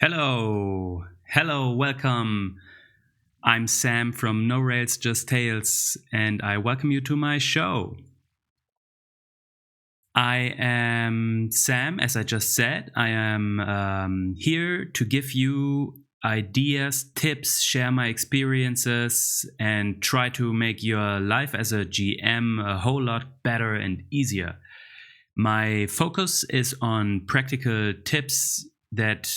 Hello, welcome. I'm Sam from No Rails Just Tales, and I welcome you to my show. I am Sam, as I just said. I am here to give you ideas, tips, share my experiences, and try to make your life as a GM a whole lot better and easier. My focus is on practical tips that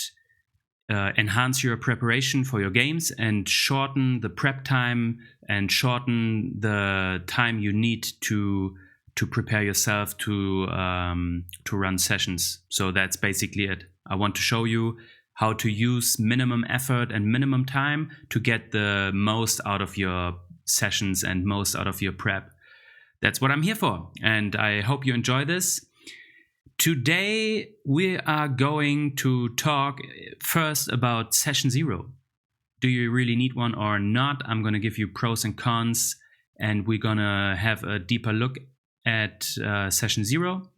enhance your preparation for your games and shorten the prep time and shorten the time you need to prepare yourself to run sessions. So that's basically it. I want to show you how to use minimum effort and minimum time to get the most out of your sessions and most out of your prep. That's what I'm here for, and I hope you enjoy this. Today, we are going to talk first about session 0. Do you really need one or not? I'm going to give you pros and cons, and we're going to have a deeper look at session 0.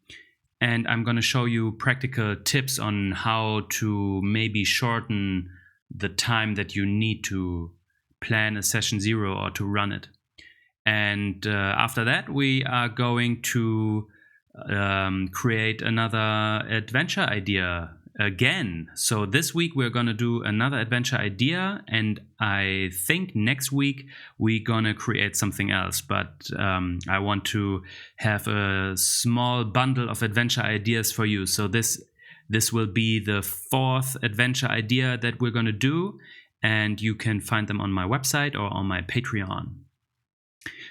And I'm going to show you practical tips on how to maybe shorten the time that you need to plan a session 0 or to run it. And after that, we are going to create another adventure idea again. So this week we're gonna do another adventure idea, and I think next week we're gonna create something else, but I want to have a small bundle of adventure ideas for you. So this will be the 4th adventure idea that we're gonna do, and you can find them on my website or on my Patreon.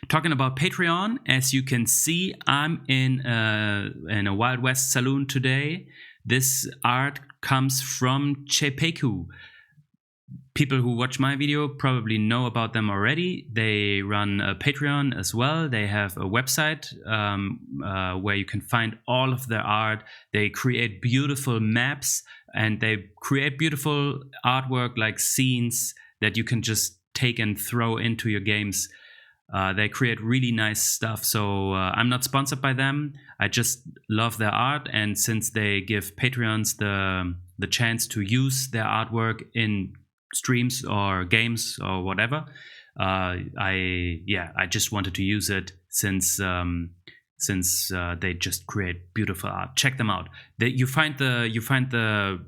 Talking about Patreon, as you can see, I'm in a Wild West saloon today. This art comes from Chepeku. People who watch my video probably know about them already. They run a Patreon as well. They have a website where you can find all of their art. They create beautiful maps, and they create beautiful artwork like scenes that you can just take and throw into your games. They create really nice stuff, so I'm not sponsored by them. I just love their art, and since they give Patreons the chance to use their artwork in streams or games or whatever, I just wanted to use it since they just create beautiful art. Check them out. You find the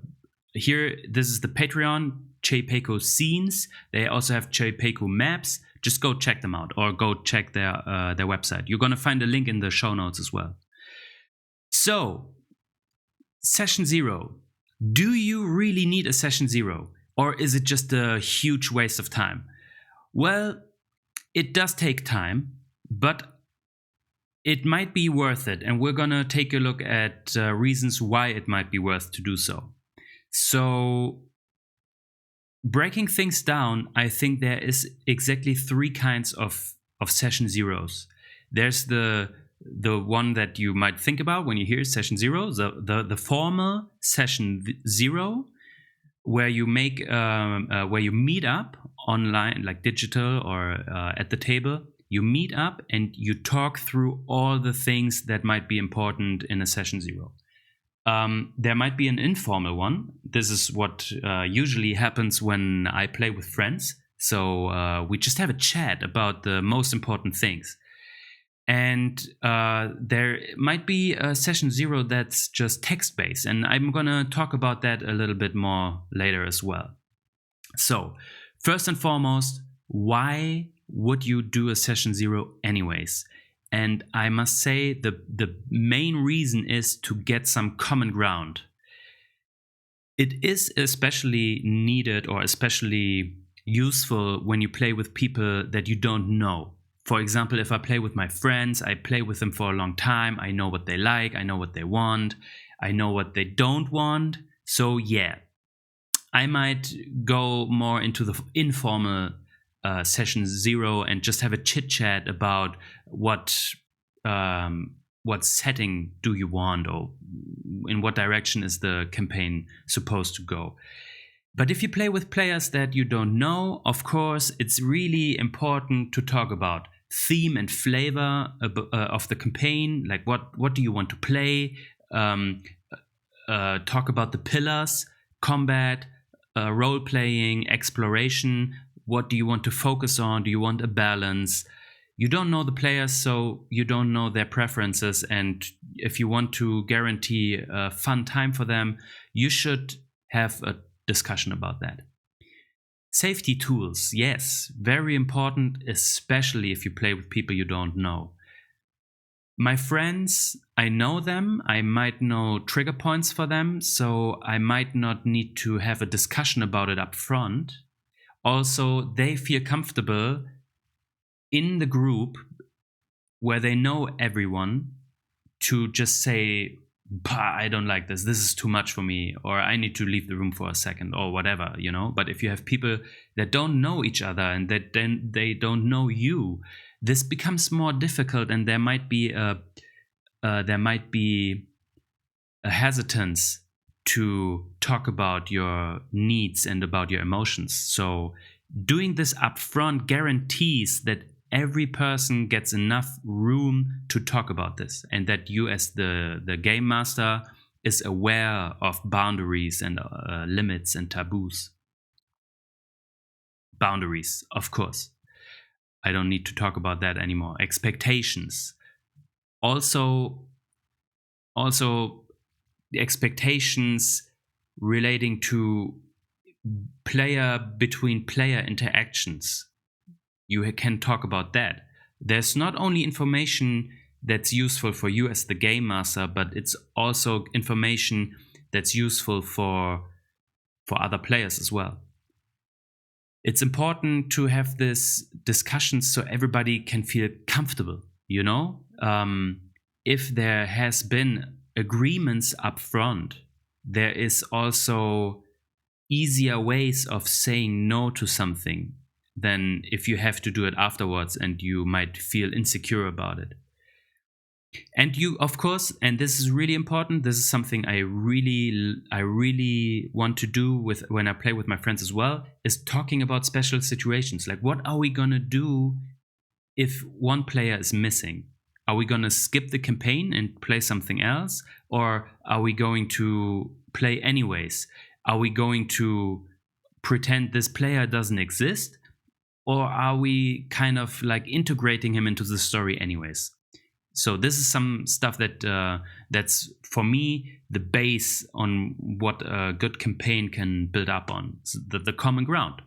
here. This is the Patreon Chepeku scenes. They also have Chepeku maps. Just go check them out, or go check their website. You're going to find a link in the show notes as well. So, session 0. Do you really need a session 0? Or is it just a huge waste of time? Well, it does take time, but it might be worth it. And we're going to take a look at reasons why it might be worth to do so. So, breaking things down, I think there is exactly 3 kinds of session 0s. There's the one that you might think about when you hear session 0, the formal session 0, where you make where you meet up online, like digital or at the table. You meet up and you talk through all the things that might be important in a session 0. There might be an informal one. This is what usually happens when I play with friends. So we just have a chat about the most important things. And there might be a session 0 that's just text-based. And I'm going to talk about that a little bit more later as well. So first and foremost, why would you do a session 0 anyways? And I must say the main reason is to get some common ground. It is especially needed or especially useful when you play with people that you don't know. For example, if I play with my friends, I play with them for a long time. I know what they like, I know what they want, I know what they don't want. So yeah, I might go more into the informal session 0 and just have a chit chat about what setting do you want, or in what direction is the campaign supposed to go. But if you play with players that you don't know, of course, it's really important to talk about theme and flavor of the campaign. Like what do you want to play? Talk about the pillars, combat, role playing, exploration. What do you want to focus on? Do you want a balance? You don't know the players, so you don't know their preferences. And if you want to guarantee a fun time for them, you should have a discussion about that. Safety tools, yes, very important, especially if you play with people you don't know. My friends, I know them, I might know trigger points for them, so I might not need to have a discussion about it up front. Also, they feel comfortable in the group where they know everyone to just say, I don't like this is too much for me, or I need to leave the room for a second, or whatever, you know. But if you have people that don't know each other and that then they don't know you, this becomes more difficult, and there might be a hesitance to talk about your needs and about your emotions. So doing this upfront guarantees that every person gets enough room to talk about this, and that you as the game master is aware of boundaries and limits and taboos. Boundaries, of course. I don't need to talk about that anymore. Expectations. Also the expectations relating to between player interactions. You can talk about that. There's not only information that's useful for you as the game master, but it's also information that's useful for other players as well. It's important to have this discussion so everybody can feel comfortable, you know? If there has been agreements up front, there is also easier ways of saying no to something than if you have to do it afterwards and you might feel insecure about it. And you, of course, and this is really important, this is something I really want to do with when I play with my friends as well, is talking about special situations. Like, what are we gonna do if one player is missing? Are we gonna skip the campaign and play something else? Or are we going to play anyways? Are we going to pretend this player doesn't exist? Or are we kind of like integrating him into the story anyways? So this is some stuff that's for me the base on what a good campaign can build up on, so the common ground.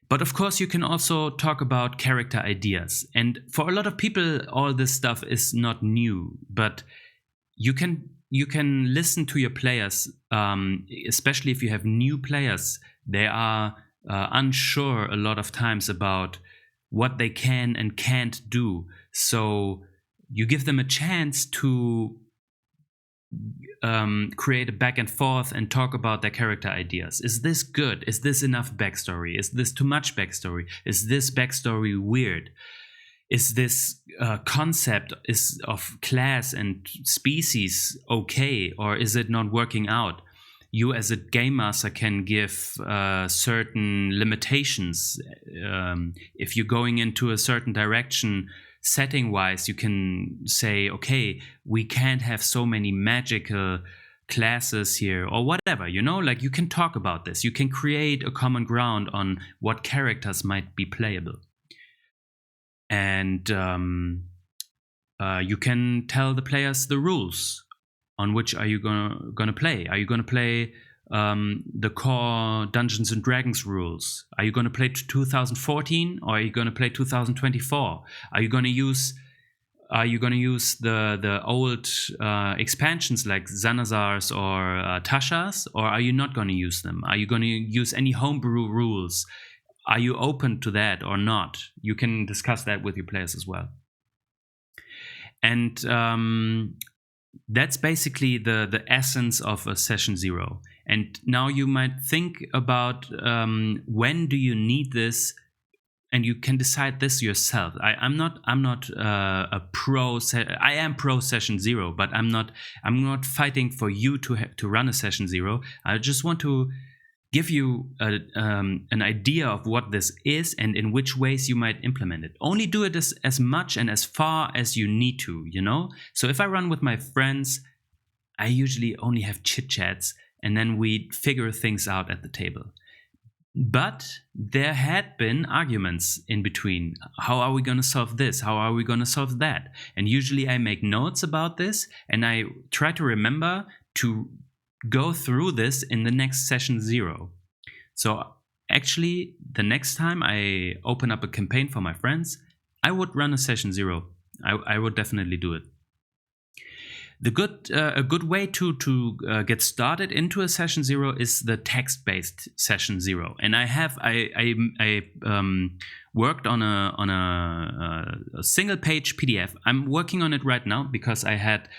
But of course, you can also talk about character ideas. And for a lot of people, all this stuff is not new. But you can listen to your players, especially if you have new players. They are unsure a lot of times about what they can and can't do. So you give them a chance to create a back and forth and talk about their character ideas. Is this good? Is this enough backstory? Is this too much backstory? Is this backstory weird? Is this concept of class and species okay, or is it not working out? You as a game master can give certain limitations. If you're going into a certain direction, setting-wise, you can say, okay, we can't have so many magical classes here, or whatever, you know? Like, you can talk about this. You can create a common ground on what characters might be playable. And you can tell the players the rules. On which are you gonna play? Are you gonna play the core Dungeons and Dragons rules? Are you gonna play 2014 or are you gonna play 2024? Are you gonna use the old expansions like Xanazar's or Tasha's, or are you not gonna use them? Are you gonna use any homebrew rules? Are you open to that or not? You can discuss that with your players as well. And that's basically the essence of a session 0. And now you might think about when do you need this, and you can decide this yourself. I'm not a pro. I am pro session 0, but I'm not fighting for you to run a session 0. I just want to give you an idea of what this is and in which ways you might implement it. Only do it as much and as far as you need to, you know? So if I run with my friends, I usually only have chit-chats and then we'd figure things out at the table. But there had been arguments in between. How are we going to solve this? How are we going to solve that? And usually I make notes about this, and I try to remember to go through this in the next session 0. So actually, the next time I open up a campaign for my friends, I would run a session 0. I would definitely do it. A good way to get started into a session 0 is the text-based session 0. And I worked on a single-page PDF. I'm working on it right now because I had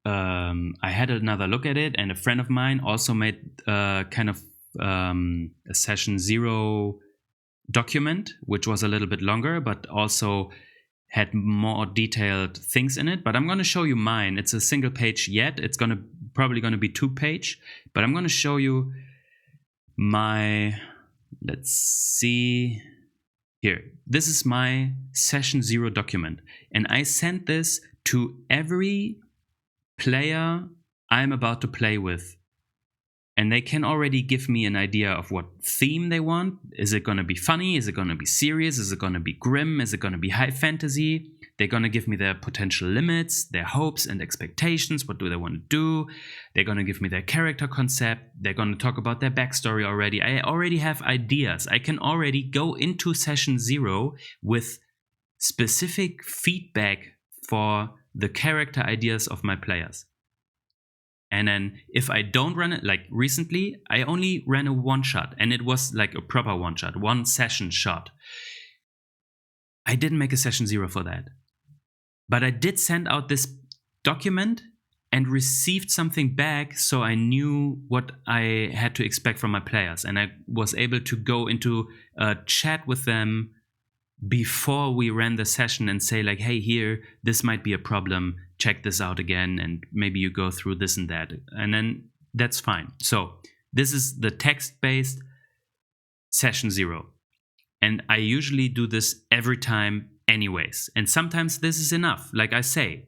another look at it, and a friend of mine also made kind of a session 0 document, which was a little bit longer, but also had more detailed things in it. But I'm going to show you mine. It's a single page yet. It's probably going to be 2-page, but I'm going to show you my, let's see here. This is my session 0 document, and I sent this to every player I'm about to play with. And they can already give me an idea of what theme they want. Is it going to be funny? Is it going to be serious? Is it going to be grim? Is it going to be high fantasy? They're going to give me their potential limits, their hopes and expectations. What do they want to do? They're going to give me their character concept. They're going to talk about their backstory already. I already have ideas. I can already go into session 0 with specific feedback for the character ideas of my players. And then if I don't run it, like recently, I only ran a one-shot, and it was like a proper one-shot, 1 session shot. I didn't make a session 0 for that. But I did send out this document and received something back, so I knew what I had to expect from my players. And I was able to go into a chat with them before we ran the session and say like, hey, here, this might be a problem. Check this out again, and maybe you go through this and that. And then that's fine. So this is the text-based session 0. And I usually do this every time anyways. And sometimes this is enough. Like I say,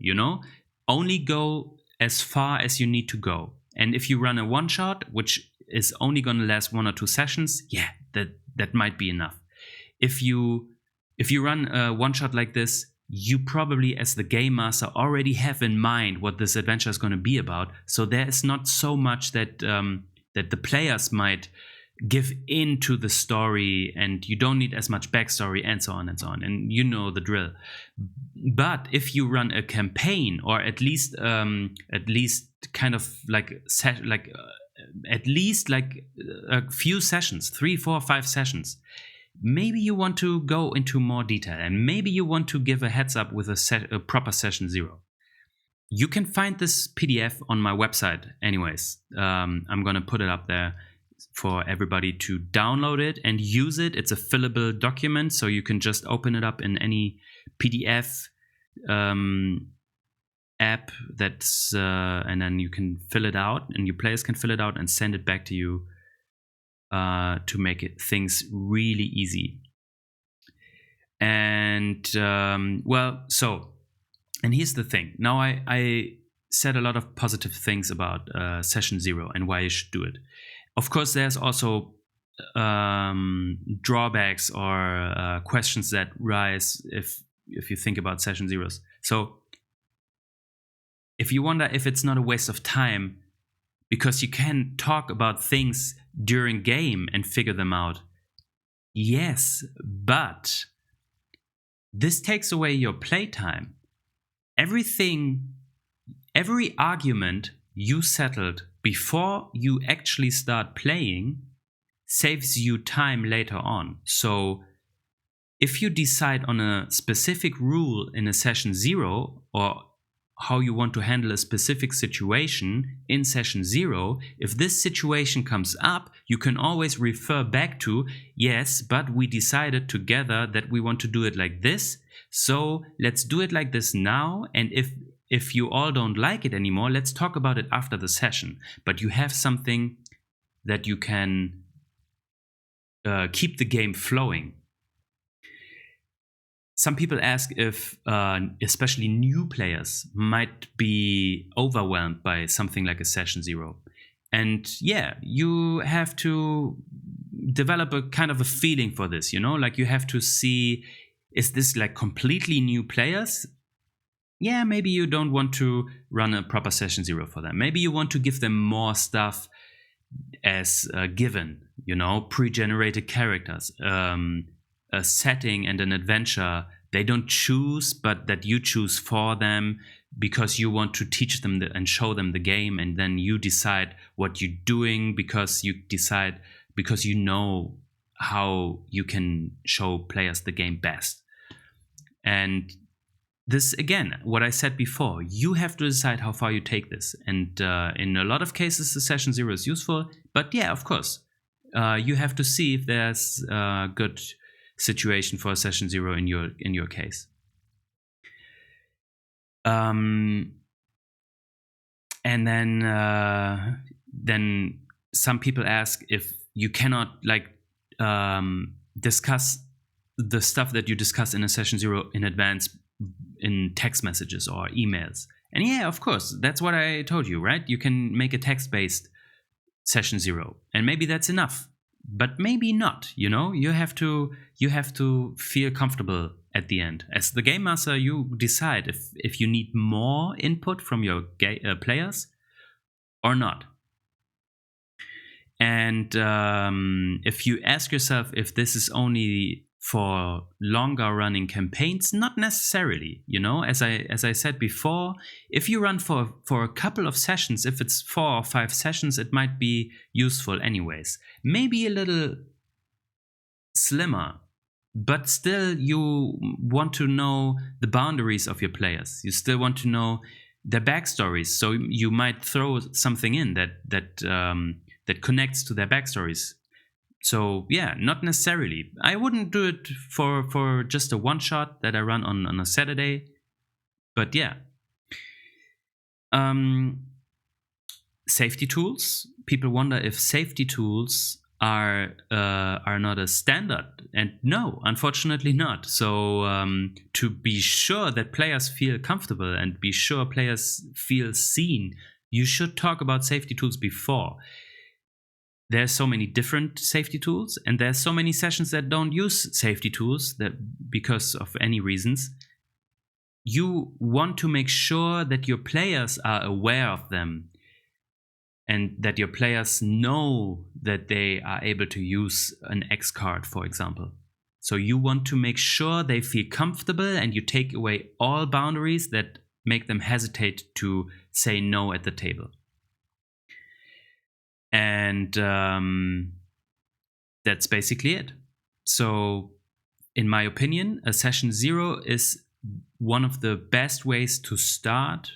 only go as far as you need to go. And if you run a one-shot, which is only going to last 1 or 2 sessions, yeah, that might be enough. If you run a one-shot like this, you probably, as the game master, already have in mind what this adventure is going to be about. So there is not so much that the players might give into the story, and you don't need as much backstory, and so on and so on. And you know the drill. But if you run a campaign, or at least kind of at least a few sessions, 3, 4, 5 sessions. Maybe you want to go into more detail, and maybe you want to give a heads up with a proper session 0. You can find this PDF on my website anyways. I'm going to put it up there for everybody to download it and use it. It's a fillable document, so you can just open it up in any PDF app and then you can fill it out, and your players can fill it out and send it back to you. To make things really easy. And and here's the thing. Now I said a lot of positive things about session 0 and why you should do it. Of course, there's also drawbacks or questions that rise if you think about session 0s. So if you wonder if it's not a waste of time, because you can talk about things during game and figure them out. Yes, but this takes away your playtime. Every argument you settled before you actually start playing saves you time later on. So if you decide on a specific rule in a session 0, or how you want to handle a specific situation in session 0, if this situation comes up, you can always refer back to, yes, but we decided together that we want to do it like this, so let's do it like this now, and if you all don't like it anymore, let's talk about it after the session. But you have something that you can keep the game flowing. some people ask if especially new players might be overwhelmed by something like a session zero. And yeah, you have to develop a kind of a feeling for this, like you have to see, is this like completely new players? Yeah, maybe you don't want to run a proper session zero for them. Maybe you want to give them more stuff as given, pre-generated characters, a setting and an adventure they don't choose, but that you choose for them because you want to teach them and show them the game, and then you decide what you're doing because you know how you can show players the game best. And this, again, what I said before, you have to decide how far you take this. And in a lot of cases, the session zero is useful. But yeah, of course, you have to see if there's a good situation for a session zero in your case. And then some people ask if you cannot discuss the stuff that you discuss in a session zero in advance in text messages or emails. And yeah, of course, that's what I told you, right? You can make a text-based session zero, and maybe that's enough, but maybe not. You have to feel comfortable at the end. As the game master, you decide if you need more input from your players or not. And if you ask yourself if this is only for longer running campaigns, not necessarily. As I said before, if you run for a couple of sessions, if it's 4 or 5 sessions, it might be useful anyways. Maybe a little slimmer, but still you want to know the boundaries of your players. You still want to know their backstories, so you might throw something in that connects to their backstories. So yeah, not necessarily. I wouldn't do it for just a one shot that I run on a Saturday. But yeah. Safety tools. People wonder if safety tools are not a standard. And no, unfortunately not. So to be sure that players feel comfortable and be sure players feel seen, you should talk about safety tools before. There's so many different safety tools, and there's so many sessions that don't use safety tools that because of any reasons. You want to make sure that your players are aware of them and that your players know that they are able to use an X card, for example. So you want to make sure they feel comfortable, and you take away all boundaries that make them hesitate to say no at the table. And that's basically it. So, in my opinion, a session zero is one of the best ways to start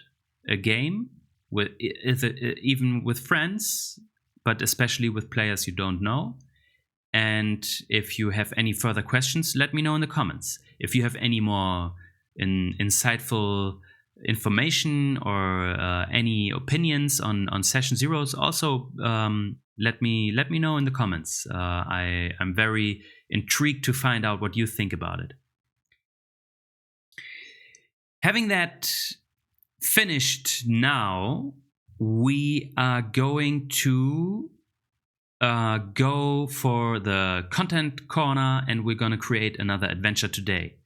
a game, even with friends, but especially with players you don't know. And if you have any further questions, let me know in the comments. If you have any more insightful information or any opinions on session zeros, also let me know in the comments. I'm very intrigued to find out what you think about it. Having that finished now, we are going to go for the content corner, and we're going to create another adventure today.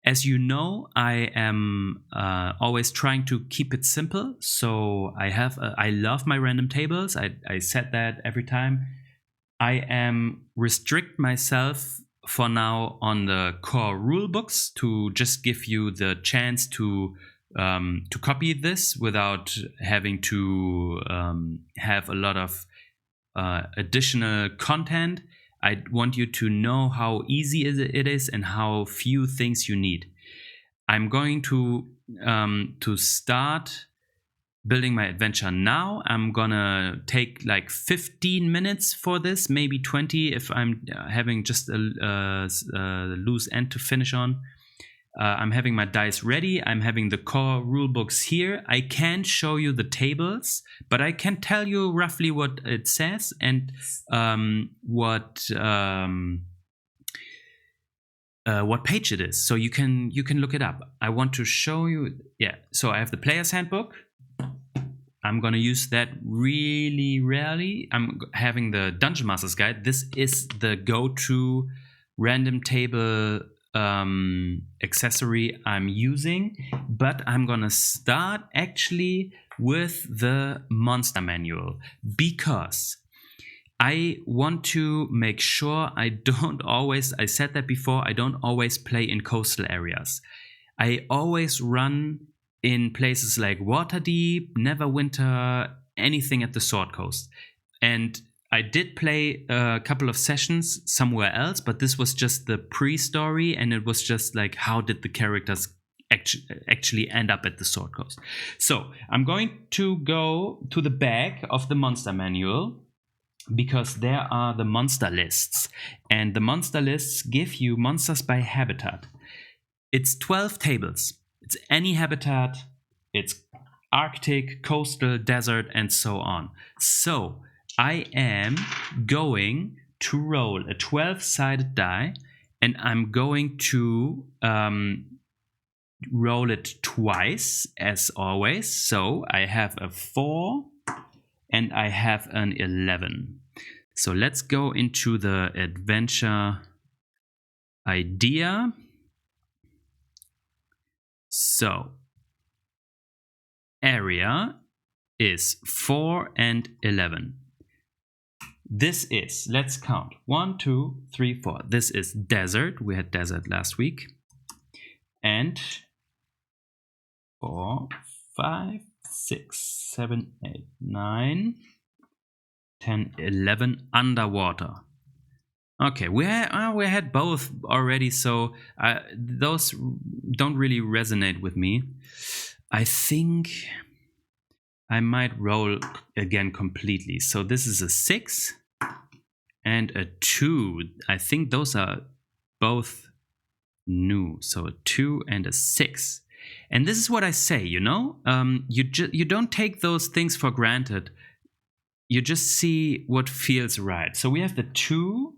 As you know, I am always trying to keep it simple. So I love my random tables. I said that every time. I restrict myself for now on the core rule books to just give you the chance to copy this without having to have a lot of additional content. I want you to know how easy it is and how few things you need. I'm going to start building my adventure now. I'm gonna take like 15 minutes for this, maybe 20 if I'm having just a loose end to finish on. I'm having my dice ready. I'm having the core rule books here. I can't show you the tables, but I can tell you roughly what it says and what what page it is, so you can look it up. I want to show you. Yeah, so I have the player's handbook. I'm gonna use that really rarely. I'm having the Dungeon Master's Guide. This is the go-to random table accessory I'm using, but I'm gonna start actually with the monster manual, because I want to make sure I said that before, I don't always play in coastal areas. I always run in places like Waterdeep, Neverwinter, anything at the Sword Coast. And I did play a couple of sessions somewhere else, but this was just the pre-story, and it was just like, how did the characters actually end up at the Sword Coast? So I'm going to go to the back of the monster manual, because there are the monster lists, and the monster lists give you monsters by habitat. It's 12 tables. It's any habitat. It's Arctic, coastal, desert, and so on. So I am going to roll a 12-sided die, and I'm going to roll it twice, as always. So I have a 4 and I have an 11. So let's go into the adventure idea. So area is 4 and 11. This is, let's count, 1, 2, 3, 4. This is desert. We had desert last week. And 4, 5, 6, 7, 8, 9, 10, 11 underwater. Okay, we had both already, so those don't really resonate with me. I think I might roll again completely. So this is a 6 and a 2. I think those are both new. So a 2 and a 6. And this is what I say, you know? You don't take those things for granted. You just see what feels right. So we have the 2,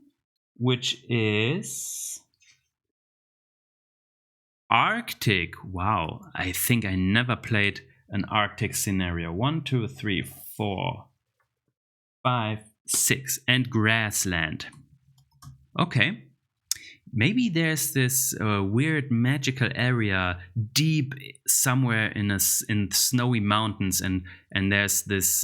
which is Arctic. Wow, I think I never played an Arctic scenario. 1, 2, 3, 4, 5, 6, and grassland. Okay, maybe there's this weird magical area deep somewhere in snowy mountains, and there's this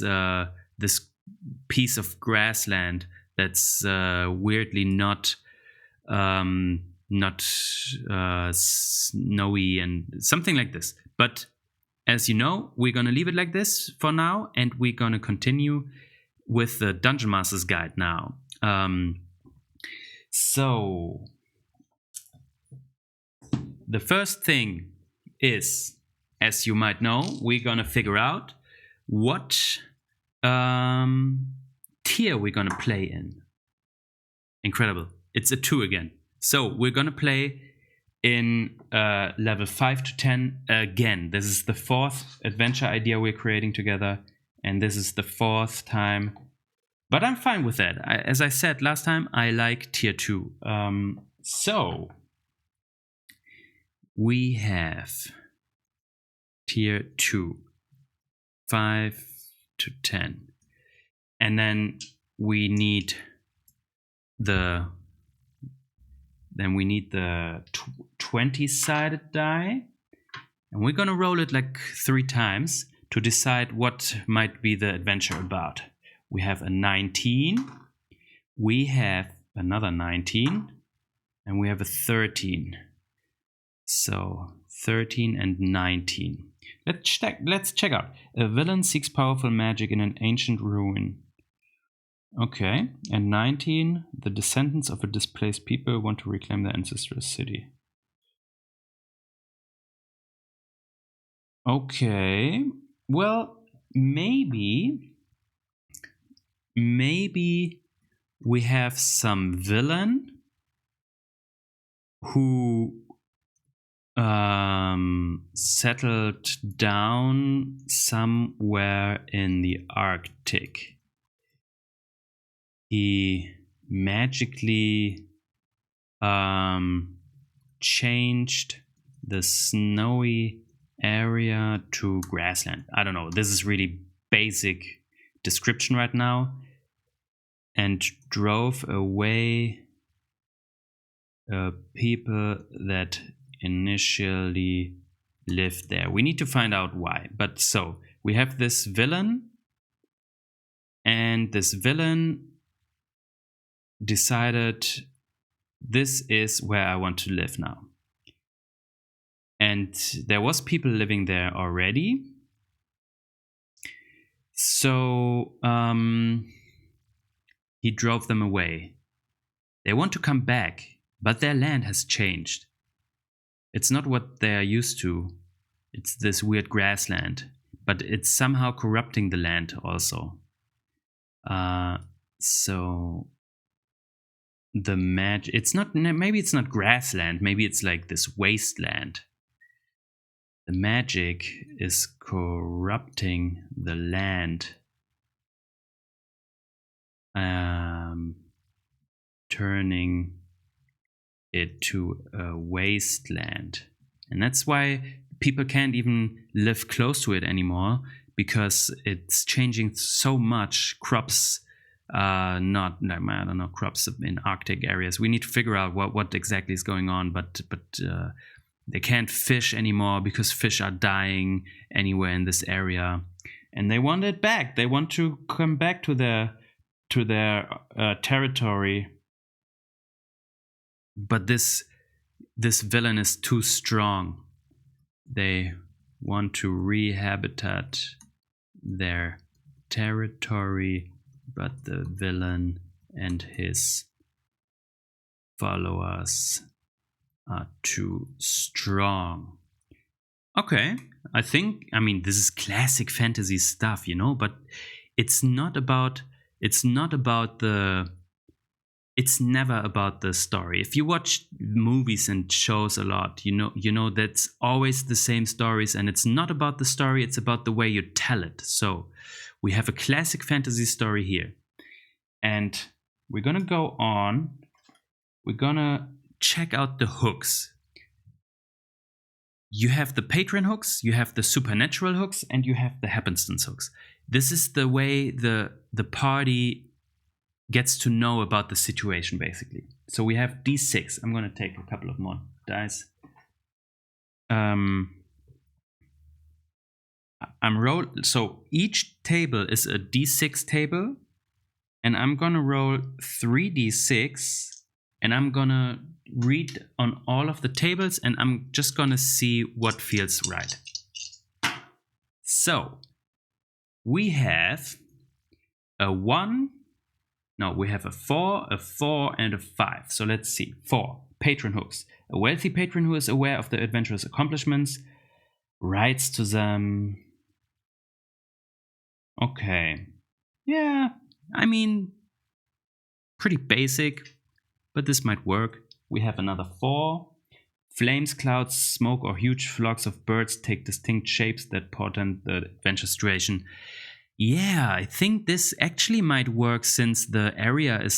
piece of grassland that's weirdly not snowy and something like this. But as you know, we're going to leave it like this for now, and we're going to continue with the Dungeon Master's Guide now. So the first thing is, as you might know, we're going to figure out what tier we're going to play in. Incredible. It's a 2 again. So we're going to play in level 5 to 10 again. This is the 4th adventure idea we're creating together, and this is the 4th time. But I'm fine with that. As I said last time, I like tier 2. So we have tier 2, 5 to 10. And then we need the 20-sided die, and we're gonna roll it like 3 times to decide what might be the adventure about. We have a 19, we have another 19, and we have a 13. So 13 and 19. Let's check out. A villain seeks powerful magic in an ancient ruin. Okay, and 19, the descendants of a displaced people want to reclaim their ancestral city. Okay, well, maybe we have some villain who settled down somewhere in the Arctic. He magically changed the snowy area to grassland. I don't know. This is really basic description right now. And drove away people that initially lived there. We need to find out why. But so we have this villain, and this villain decided, this is where I want to live now. And there was people living there already. So he drove them away. They want to come back, but their land has changed. It's not what they are used to. It's this weird grassland, but it's somehow corrupting the land also. So the magic, it's not, maybe it's not grassland, maybe it's like this wasteland. The magic is corrupting the land, turning it to a wasteland. And that's why people can't even live close to it anymore, because it's changing so much. Crops, I don't know, crops in Arctic areas. We need to figure out what exactly is going on, but they can't fish anymore because fish are dying anywhere in this area, and they want it back. They want to come back to their territory. But this villain is too strong. They want to rehabitat their territory, but the villain and his followers are too strong. Okay, I mean, this is classic fantasy stuff, but it's never about the story. If you watch movies and shows a lot, you know that's always the same stories, and it's not about the story, it's about the way you tell it. So we have a classic fantasy story here, and we're gonna go on. We're gonna check out the hooks. You have the patron hooks, you have the supernatural hooks, and you have the happenstance hooks. This is the way the party gets to know about the situation, basically. So we have D6. I'm going to take a couple of more dice. So each table is a D6 table, and I'm going to roll 3D6, and I'm going to read on all of the tables, and I'm just going to see what feels right. So we have a 1. No, we have a 4, a 4, and a 5. So let's see. 4. Patron hooks. A wealthy patron who is aware of the adventurer's accomplishments writes to them. Okay. Yeah, I mean, pretty basic, but this might work. We have another 4. Flames, clouds, smoke, or huge flocks of birds take distinct shapes that portend the adventure situation. Yeah, I think this actually might work, since the area is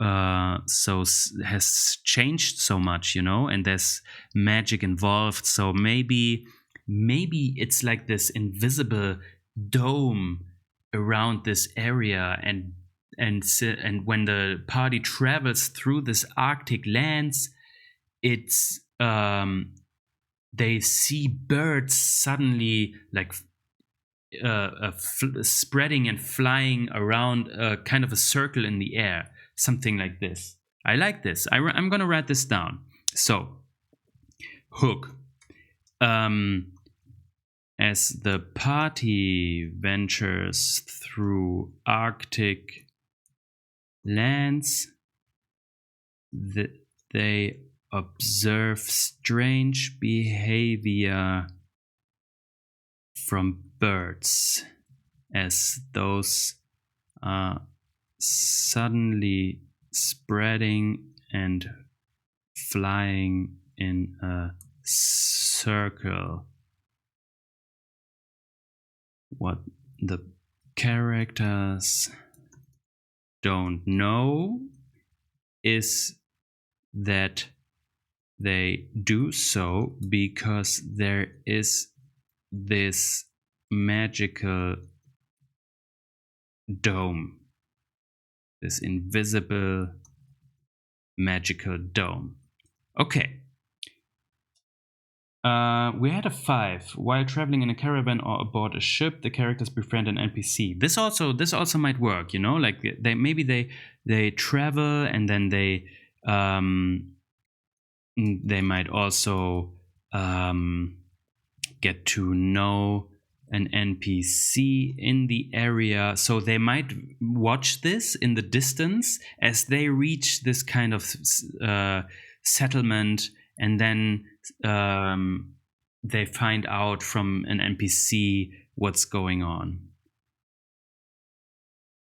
has changed so much, and there's magic involved. So maybe it's like this invisible dome around this area, and when the party travels through this Arctic lands, it's they see birds suddenly like spreading and flying around kind of a circle in the air, something like this. I like this. I'm gonna write this down. So, hook. As the party ventures through Arctic lands, they observe strange behavior from birds, as those are suddenly spreading and flying in a circle. What the characters don't know is that they do so because there is this magical dome, this invisible magical dome. Okay. We had a 5. While traveling in a caravan or aboard a ship, the characters befriend an NPC. This also might work, you know, like they travel and then they might also get to know an NPC in the area. So they might watch this in the distance as they reach this kind of settlement, and then they find out from an NPC what's going on,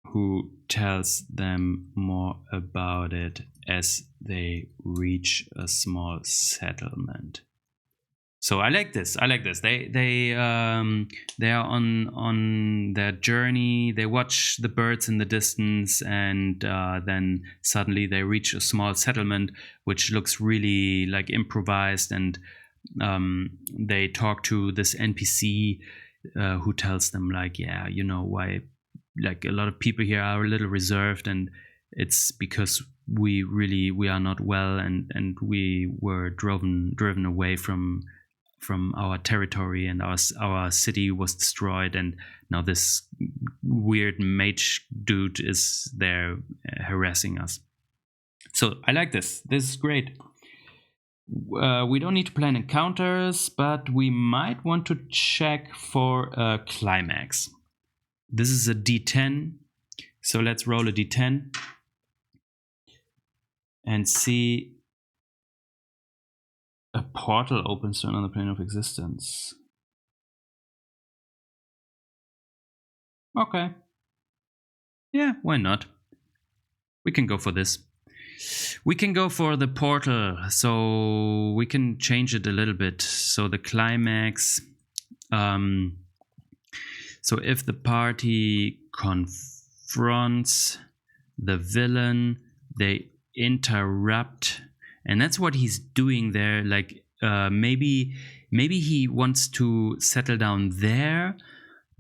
who tells them more about it as they reach a small settlement. So I like this. They are on their journey. They watch the birds in the distance, and then suddenly they reach a small settlement, which looks really like improvised. And they talk to this NPC who tells them like, yeah, you know why, like a lot of people here are a little reserved, and it's because we are not well, and we were driven away from our territory, and our city was destroyed, and now this weird mage dude is there harassing us. So I like this. This is great. We don't need to plan encounters, but we might want to check for a climax. This is a D10, so let's roll a D10 and see. A portal opens to another plane of existence. Okay. Yeah, why not? We can go for this. We can go for the portal, so we can change it a little bit. So the climax. So if the party confronts the villain, they interrupt. And that's what he's doing there. Like maybe he wants to settle down there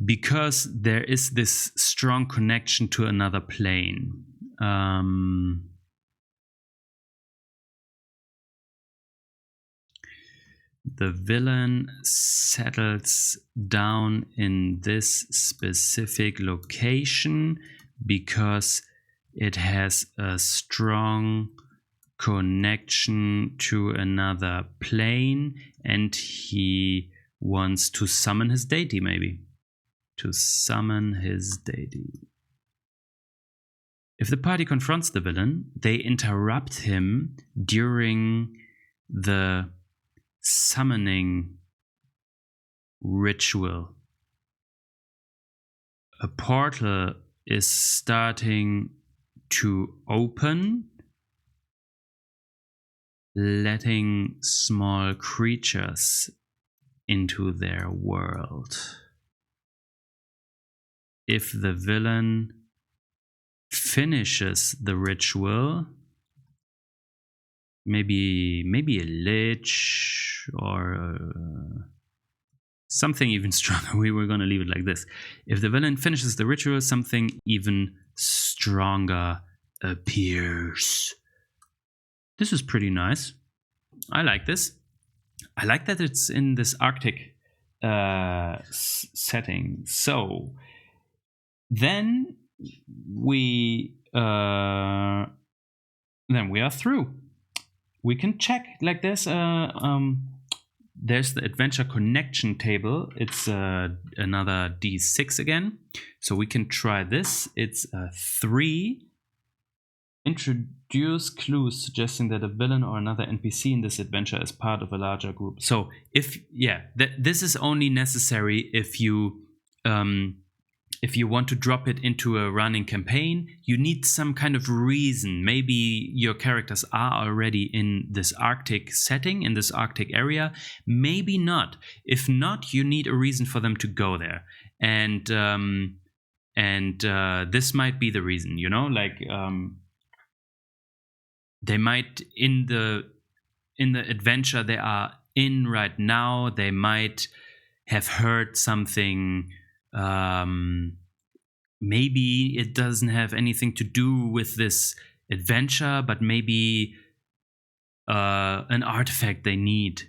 because there is this strong connection to another plane. The villain settles down in this specific location because it has a strong connection to another plane, and he wants to summon his deity, maybe. To summon his deity. If the party confronts the villain, they interrupt him during the summoning ritual. A portal is starting to open, letting small creatures into their world. If the villain finishes the ritual, maybe a lich or something even stronger. We were going to leave it like this. If the villain finishes the ritual, something even stronger appears. This is pretty nice. I like this. I like that it's in this Arctic setting. So then we are through. We can check like this. There's the adventure connection table. It's another D6 again. So we can try this. It's a 3. Introduce clues suggesting that a villain or another NPC in this adventure is part of a larger group. So this is only necessary if you want to drop it into a running campaign. You need some kind of reason. Maybe your characters are already in this Arctic setting, in this Arctic area. Maybe not. If not, you need a reason for them to go there. And this might be the reason, you know, like they might, in the in the adventure they are in right now, they might have heard something. Maybe it doesn't have anything to do with this adventure, but maybe an artifact they need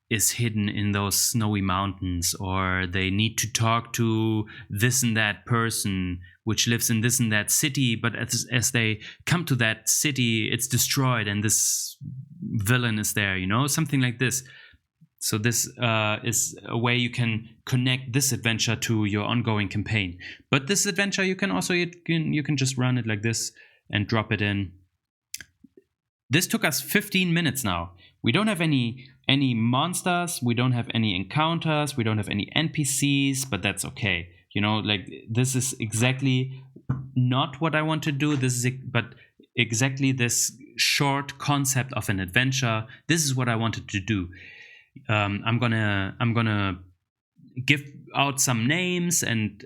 is hidden in those snowy mountains, or they need to talk to this and that person which lives in this and that city, but as they come to that city, it's destroyed and this villain is there, something like this. So this is a way you can connect this adventure to your ongoing campaign. But this adventure, you can just run it like this and drop it in. This took us 15 minutes now. We don't have any monsters, we don't have any encounters, we don't have any NPCs, but that's okay. This is exactly not what I want to do. But exactly this short concept of an adventure. This is what I wanted to do. I'm gonna give out some names and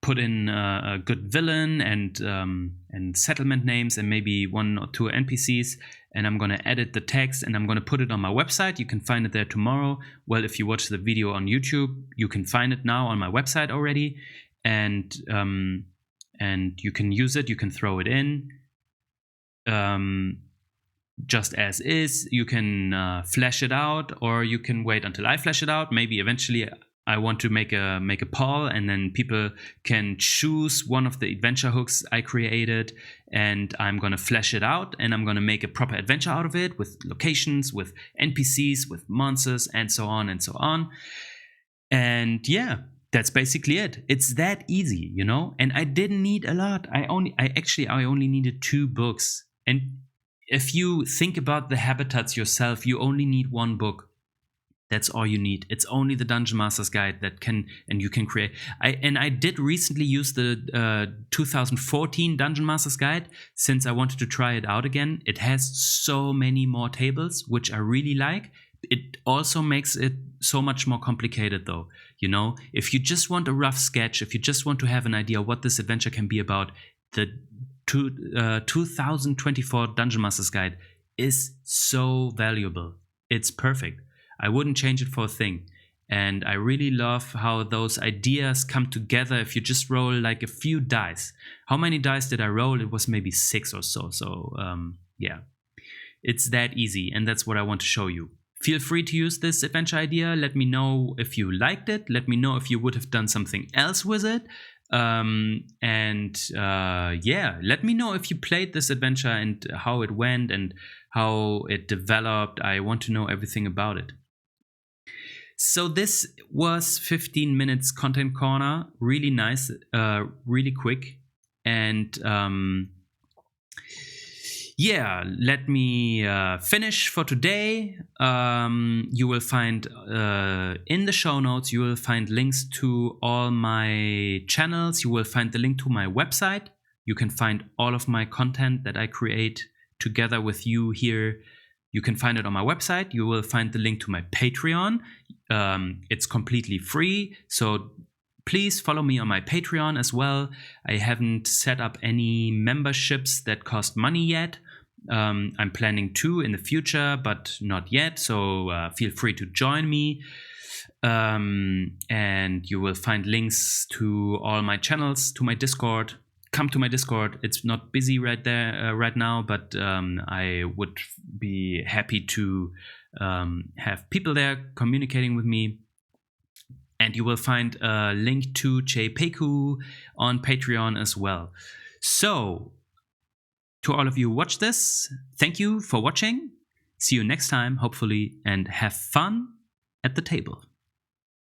put in a good villain and settlement names and maybe 1 or 2 NPCs, and I'm gonna edit the text and I'm gonna put it on my website. You can find it there tomorrow. Well, if you watch the video on YouTube, you can find it now on my website already, and you can use it. You can throw it in. Just as is. You can flesh it out, or you can wait until I flesh it out. Maybe eventually I want to make a poll, and then people can choose one of the adventure hooks I created, and I'm gonna flesh it out, and I'm gonna make a proper adventure out of it with locations, with NPCs, with monsters, and so on and so on. And yeah, that's basically it. It's that easy, And I didn't need a lot. I only needed 2 books. And if you think about the habitats yourself, you only need 1 book. That's all you need. It's only the Dungeon Master's Guide and you can create. I did recently use the 2014 Dungeon Master's Guide since I wanted to try it out again. It has so many more tables, which I really like. It also makes it so much more complicated, though. If you just want a rough sketch, if you just want to have an idea what this adventure can be about, the 2024 Dungeon Master's Guide is so valuable. It's perfect. I wouldn't change it for a thing. And I really love how those ideas come together if you just roll like a few dice. How many dice did I roll? It was maybe 6 or so. So yeah, it's that easy. And that's what I want to show you. Feel free to use this adventure idea. Let me know if you liked it. Let me know if you would have done something else with it. Yeah, let me know if you played this adventure and how it went and how it developed. I want to know everything about it. So this was 15 minutes content corner. Really nice, really quick. And yeah, let me finish for today. You will find in the show notes, you will find links to all my channels. You will find the link to my website. You can find all of my content that I create together with you here. You can find it on my website. You will find the link to my Patreon. It's completely free. So please follow me on my Patreon as well. I haven't set up any memberships that cost money yet. I'm planning to in the future, but not yet. So feel free to join me. And you will find links to all my channels, to my Discord. Come to my Discord. It's not busy right now, but I would be happy to have people there communicating with me. And you will find a link to JPEGU on Patreon as well. So, to all of you who watch this, thank you for watching. See you next time, hopefully, and have fun at the table.